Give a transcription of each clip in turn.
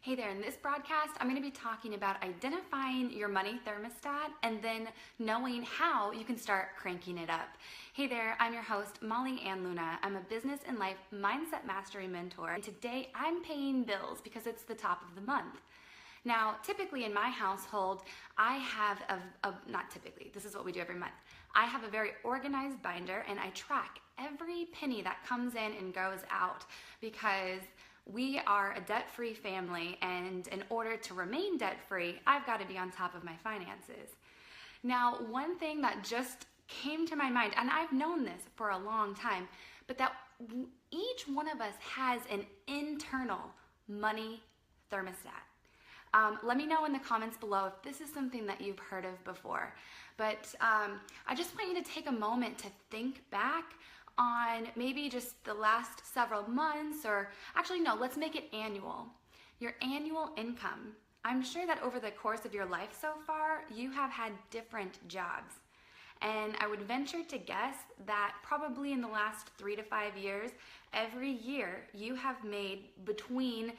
Hey there, in this broadcast, I'm going to be talking about identifying your money thermostat and then knowing how you can start cranking it up. Hey there, I'm your host, Molly Ann Luna. I'm a business and life mindset mastery mentor, and today I'm paying bills because it's the top of the month. Now, typically in my household, I have not typically, this is what we do every month. I have a very organized binder and I track every penny that comes in and goes out because we are a debt-free family, and in order to remain debt-free, I've got to be on top of my finances. Now, one thing that just came to my mind, and I've known this for a long time, but that each one of us has an internal money thermostat. Let me know in the comments below if this is something that you've heard of before. But I just want you to take a moment to think back on maybe just the last several months, or actually no, let's make it annual. Your annual income. I'm sure that over the course of your life so far, you have had different jobs. And I would venture to guess that probably in the last 3 to 5 years, every year you have made between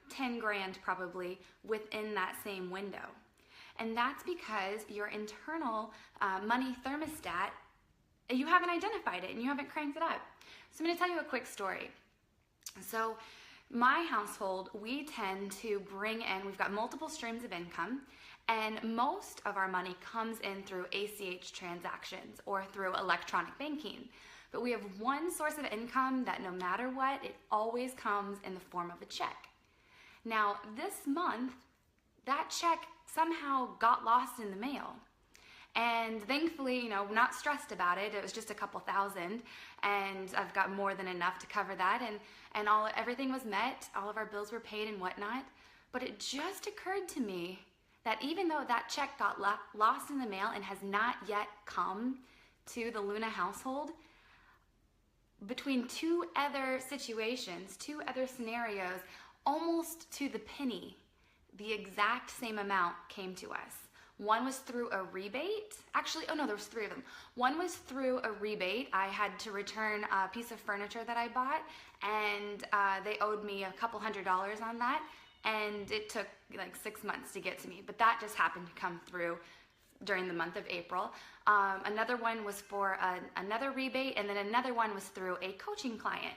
10 grand probably within that same window. And that's because your internal money thermostat, you haven't identified it and you haven't cranked it up. So I'm going to tell you a quick story. So my household, we tend to bring in, we've got multiple streams of income, and most of our money comes in through ACH transactions or through electronic banking. But we have one source of income that no matter what, it always comes in the form of a check. Now this month, that check somehow got lost in the mail. And thankfully, not stressed about it. It was just a couple thousand, and I've got more than enough to cover that. And everything was met. All of our bills were paid and whatnot. But it just occurred to me that even though that check got lost in the mail and has not yet come to the Luna household, between two other situations, two other scenarios, almost to the penny, the exact same amount came to us. One was through a rebate. Actually, there was 3 of them. One was through a rebate. I had to return a piece of furniture that I bought, and they owed me a couple $100s on that, and it took like 6 months to get to me. But that just happened to come through during the month of April. Another one was for another rebate, and then another one was through a coaching client.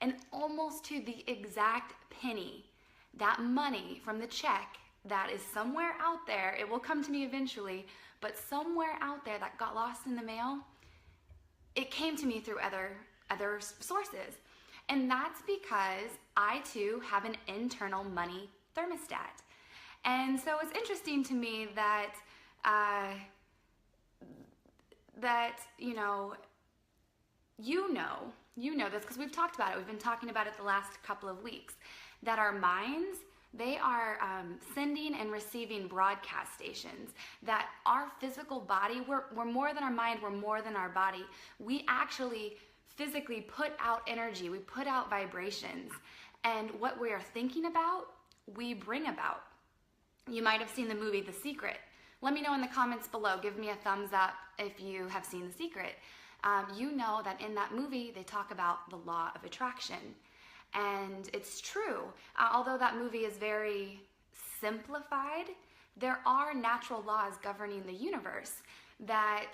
And almost to the exact penny, that money from the check that is somewhere out there, it will come to me eventually, but somewhere out there that got lost in the mail, it came to me through other sources. And that's because I too have an internal money thermostat. And so it's interesting to me that you know this because we've talked about it. We've been talking about it the last couple of weeks, that our minds, they are sending and receiving broadcast stations, that our physical body, we're more than our mind, we're more than our body. We actually physically put out energy, we put out vibrations, and what we are thinking about, we bring about. You might have seen the movie The Secret. Let me know in the comments below. Give me a thumbs up if you have seen The Secret. You know that in that movie, they talk about the law of attraction. And it's true. Although that movie is very simplified, there are natural laws governing the universe that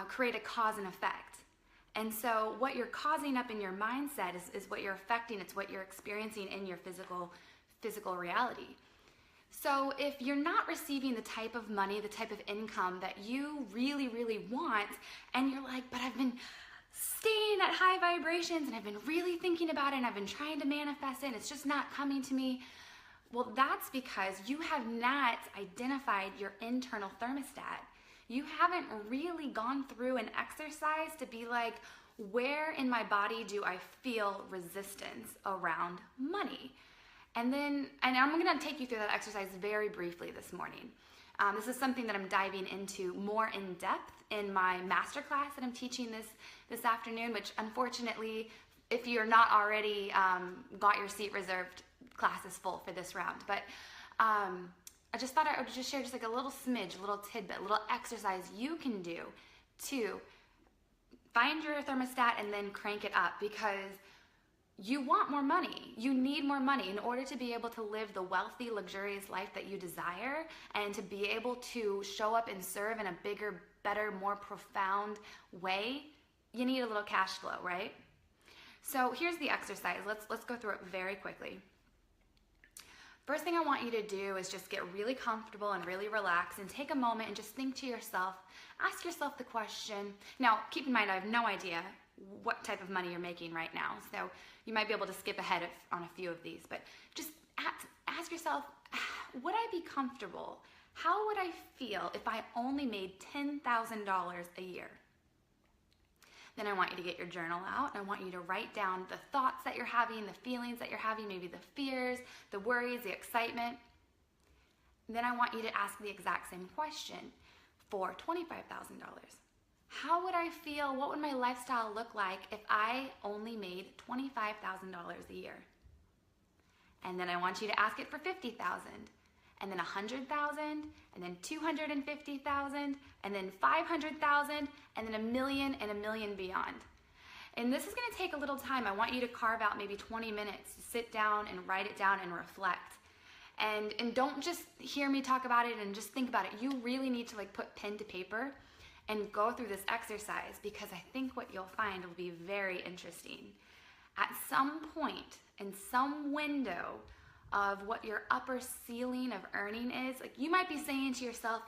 create a cause and effect. And so what you're causing up in your mindset is what you're affecting. It's what you're experiencing in your physical reality. So if you're not receiving the type of money, the type of income that you really, really want, and you're like, but I've been staying at high vibrations and I've been really thinking about it and I've been trying to manifest it and it's just not coming to me, well, that's because you have not identified your internal thermostat. You haven't really gone through an exercise to be like, where in my body do I feel resistance around money? And I'm going to take you through that exercise very briefly this morning. This is something that I'm diving into more in depth in my masterclass that I'm teaching this afternoon, which unfortunately, if you're not already got your seat reserved, class is full for this round. But I just thought I would just share just like a little smidge, a little tidbit, a little exercise you can do to find your thermostat and then crank it up, because you want more money. You need more money in order to be able to live the wealthy, luxurious life that you desire and to be able to show up and serve in a bigger, better, more profound way. You need a little cash flow, right? So here's the exercise. Let's go through it very quickly. First thing I want you to do is just get really comfortable and really relax and take a moment and just think to yourself, ask yourself the question. Now, keep in mind, I have no idea what type of money you're making right now. So you might be able to skip ahead on a few of these, but just ask yourself, would I be comfortable? How would I feel if I only made $10,000 a year? Then I want you to get your journal out. I want you to write down the thoughts that you're having, the feelings that you're having, maybe the fears, the worries, the excitement. Then I want you to ask the exact same question for $25,000. How would I feel? What would my lifestyle look like if I only made $25,000 a year? And then I want you to ask it for $50,000. And then 100,000, and then 250,000, and then 500,000, and then 1,000,000 and 1,000,000 beyond. And this is going to take a little time. I want you to carve out maybe 20 minutes to sit down and write it down and reflect. And don't just hear me talk about it and just think about it. You really need to put pen to paper and go through this exercise, because I think what you'll find will be very interesting. At some point, in some window of what your upper ceiling of earning is, you might be saying to yourself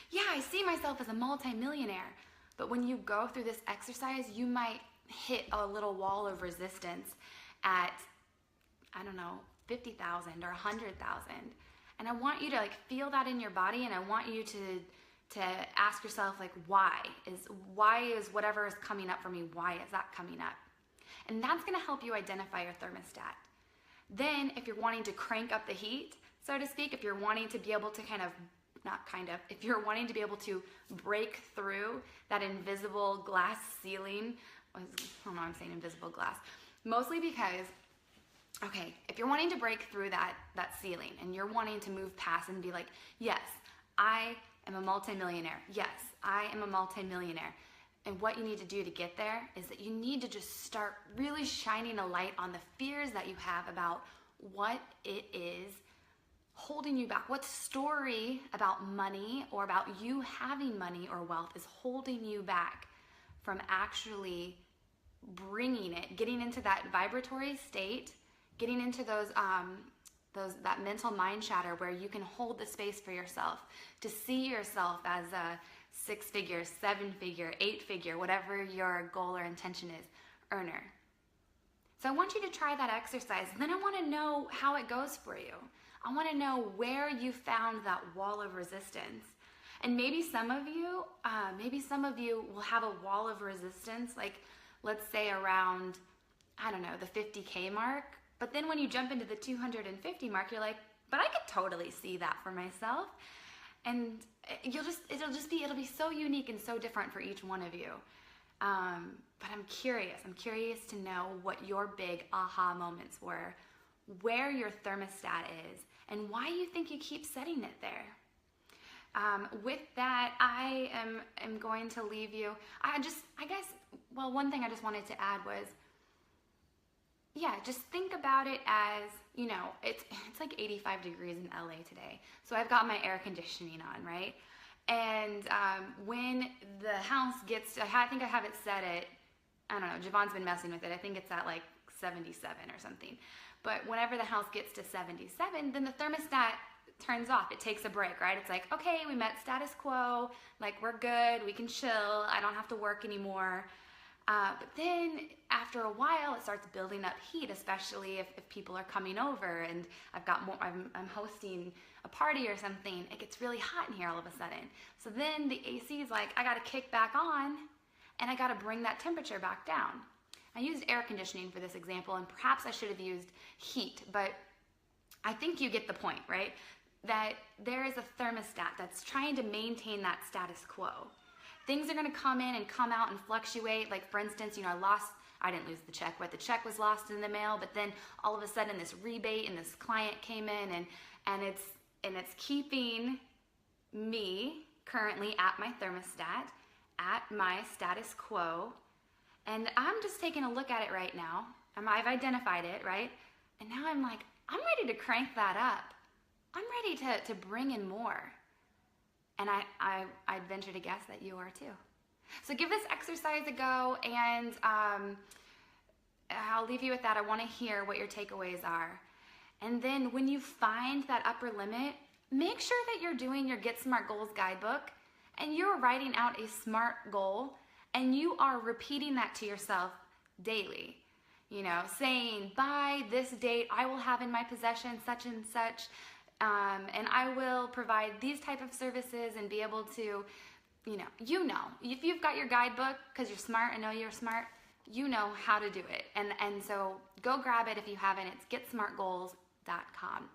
yeah, I see myself as a multimillionaire. But when you go through this exercise, you might hit a little wall of resistance at, I don't know, 50,000 or 100,000. And I want you to feel that in your body, and I want you to ask yourself why is whatever is coming up for me, why is that coming up? And that's going to help you identify your thermostat. Then if you're wanting to crank up the heat, so to speak, if you're wanting to be able to if you're wanting to be able to break through that invisible glass ceiling, I don't know, I'm saying invisible glass, mostly because, okay, if you're wanting to break through that ceiling and you're wanting to move past and be yes, I am a multimillionaire. Yes, I am a multimillionaire. And what you need to do to get there is that you need to just start really shining a light on the fears that you have about what it is holding you back. What story about money or about you having money or wealth is holding you back from actually bringing it, getting into that vibratory state, getting into that mental mind chatter where you can hold the space for yourself, to see yourself as a 6-figure, 7-figure, 8-figure, whatever your goal or intention is, earner. So I want you to try that exercise. Then I want to know how it goes for you. I want to know where you found that wall of resistance. And maybe some of you will have a wall of resistance, let's say around, I don't know, the 50K mark. But then when you jump into the 250 mark, you're but I could totally see that for myself. And it'll be so unique and so different for each one of you. But I'm curious to know what your big aha moments were, where your thermostat is, and why you think you keep setting it there. With that, I am going to leave you. One thing I just wanted to add was, just think about it as, it's 85 degrees in LA today. So I've got my air conditioning on, right? And when the house gets to, I think I have it set at, I don't know, Javon's been messing with it. I think it's at 77 or something. But whenever the house gets to 77, then the thermostat turns off. It takes a break, right? It's okay, we met status quo. We're good. We can chill. I don't have to work anymore. But then after a while, it starts building up heat, especially if people are coming over and I'm hosting a party or something. It gets really hot in here all of a sudden. So then the AC is I got to kick back on, and I got to bring that temperature back down. I used air conditioning for this example, and perhaps I should have used heat, but I think you get the point, right? That there is a thermostat that's trying to maintain that status quo. Things are going to come in and come out and fluctuate. For instance, I didn't lose the check, but the check was lost in the mail, but then all of a sudden this rebate and this client came in, and it's keeping me currently at my thermostat, at my status quo. And I'm just taking a look at it right now, I've identified it, right? And now I'm like, I'm ready to crank that up. I'm ready to bring in more. And I'd venture to guess that you are too. So give this exercise a go, and I'll leave you with that. I want to hear what your takeaways are. And then when you find that upper limit, make sure that you're doing your Get Smart Goals guidebook and you're writing out a SMART goal and you are repeating that to yourself daily. You know, saying, by this date, I will have in my possession such and such, and I will provide these type of services and be able to, if you've got your guidebook, because you're smart, I know you're smart, you know how to do it. And so go grab it if you haven't. It's getsmartgoals.com.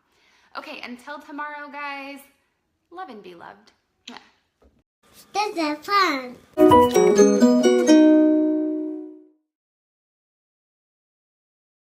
Okay, until tomorrow, guys, love and be loved. This is fun.